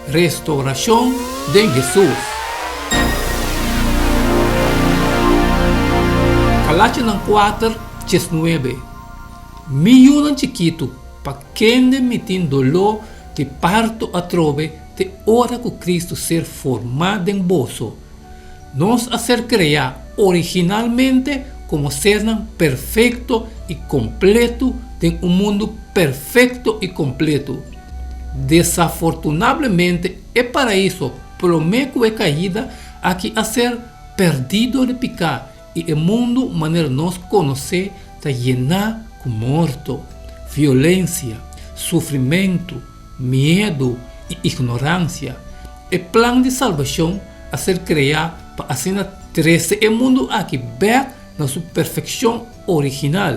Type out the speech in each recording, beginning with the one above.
restauração de Jesus. Galatians 4:19. Milhões chiquito, para quem me tem dolor de parto a trove, de hora que Cristo ser formado em bolso. Nós a ser criado originalmente como ser perfeito e completo em um mundo perfeito e completo. Desafortunadamente, é para isso prometo é caída aqui a ser perdido de picar e o mundo maneira nós conhecer está llenar com morto, violência, sofrimento, medo e ignorância. O plano de salvação a ser criado para assim trazer o mundo aqui back na sua perfeição original.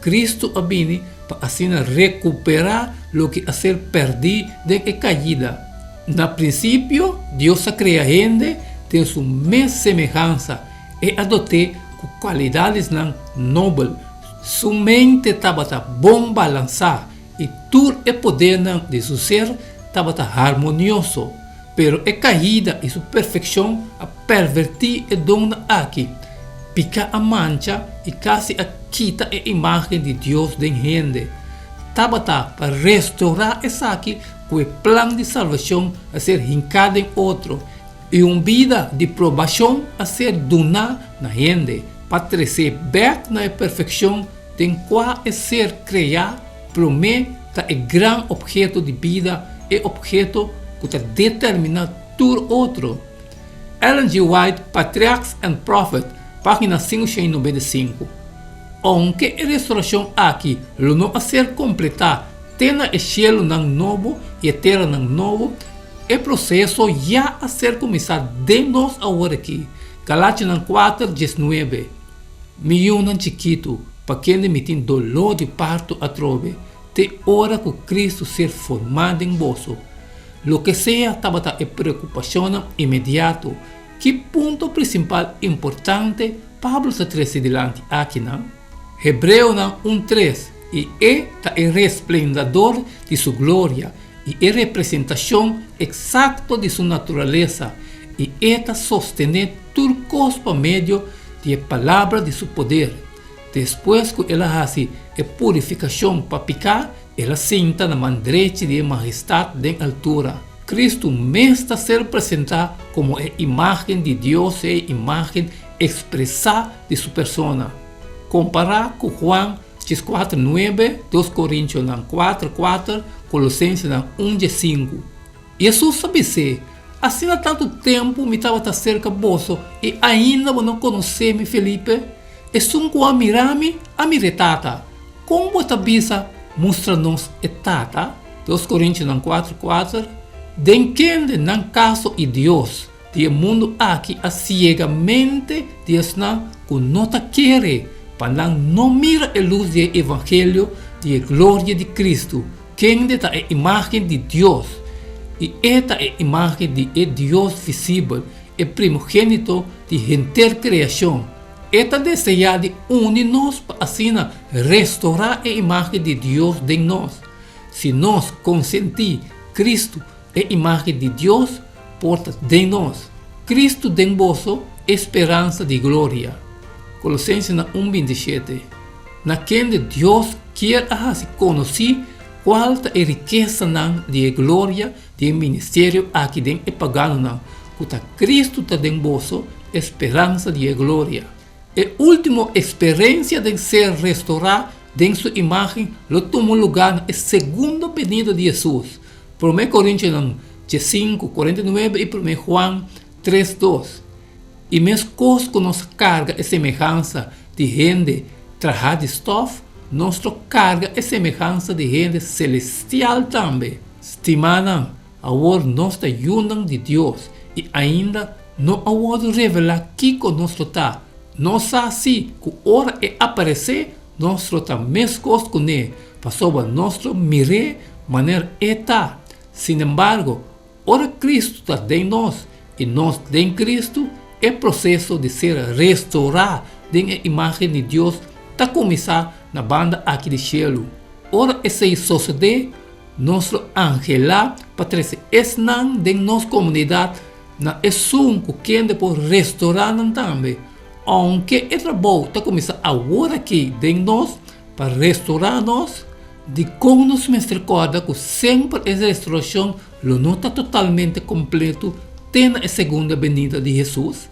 Cristo a vini para assim recuperar o que a ser perdido de caída. Na princípio, Deus a cria gente tem sua mesma semelhança e adote com qualidades nobres. Sua mente estava bom balançar e tudo o poder de seu ser estava harmonioso. Pero a caída e sua perfeição a pervertir o dom aqui. Pica a mancha e quase a quita a imagem de Deus de gente. Estava para restaurar essa aqui com o plano de salvação a ser hincado em outro e uma vida de provação a ser donada na gente para trazer back na perfeição de qual é ser criado promete o grande objeto de vida e objeto que determina tudo outro. Ellen G. White, Patriarchs and Prophets, página 595. Aunque a restauração aqui não a ser completada, tem o cielo novo e a terra novo, o processo já a ser começado de nós agora aqui. Galatians 4:19. Milhões chiquito, para quem me tem dolor de parto a trove, de hora que Cristo ser formado em bolso. Lo que seja estava a preocupação imediata. Que ponto principal importante Pablo se traz adiante aqui, não? Hebreu 1:3 e é o resplendor de sua glória e a representação exata de sua natureza e é sostener tudo coisa por meio da palavra de seu poder. Depois que ela hace a purificação para picar, ela senta na mão direita de majestade de altura. Cristo mesmo está ser apresentado como a imagem de Deus e a imagem expressada de sua persona. Comparar com Juan 4:9, 2 Coríntios 4:4, Colossenses 1:5. Jesus sabe ser, assim há tanto tempo me estava cerca de bolso e ainda não conhecer-me, Felipe. E sunco a mirar-me, a me retata. Como esta bisa mostra-nos etata? 2 Coríntios 4:4. De quem não caso e Deus, de mundo aqui a ciegamente Deus não quer, para não mira a luz do Evangelho de glória de Cristo, quem é a imagem de Deus, e esta é a imagem de Deus visível, o primogênito de inteira criação. Esta deseja de unir-nos para assim restaurar a imagem de Deus em nós. Se nós consentir Cristo, a imagem de Deus, porta de nós. Cristo de bolso, esperança de glória. Colossenses 1:27. Na quem Deus quer se conhecer qual é a riqueza de glória do ministério aqui dentro e pagano, que Cristo está de bolso, esperança de glória. A última experiência de ser restaurado em sua imagem lo tomou lugar na segunda venida de Jesus. 1 Coríntios 5:49 e 1 Juan 3:2. E mesmo que nossa carga é semelhança de gente trajada de estofa, nossa carga é semelhança de gente celestial também. Estimada, agora nós estamos de Deus e ainda não pode revelar que conosco está. Nós assim, que hora é aparecer, nós estamos mesmo com ele, para sobre nosso mirar, maneira está. Sin embargo, ora Cristo está em nós e nós em Cristo, o processo de ser restaurado em a imagem de Deus está começando na banda aqui de cielo. Ora esse suceder, Nosso ángel lá, Patrícia, esnan de nossa comunidade, na esum que depois restaurar também. Aunque é trabalho está começando agora aqui de nós, para restaurar nós, de como nos misericórdia, que sempre essa restauração não está totalmente completo, tem a segunda venida de Jesus.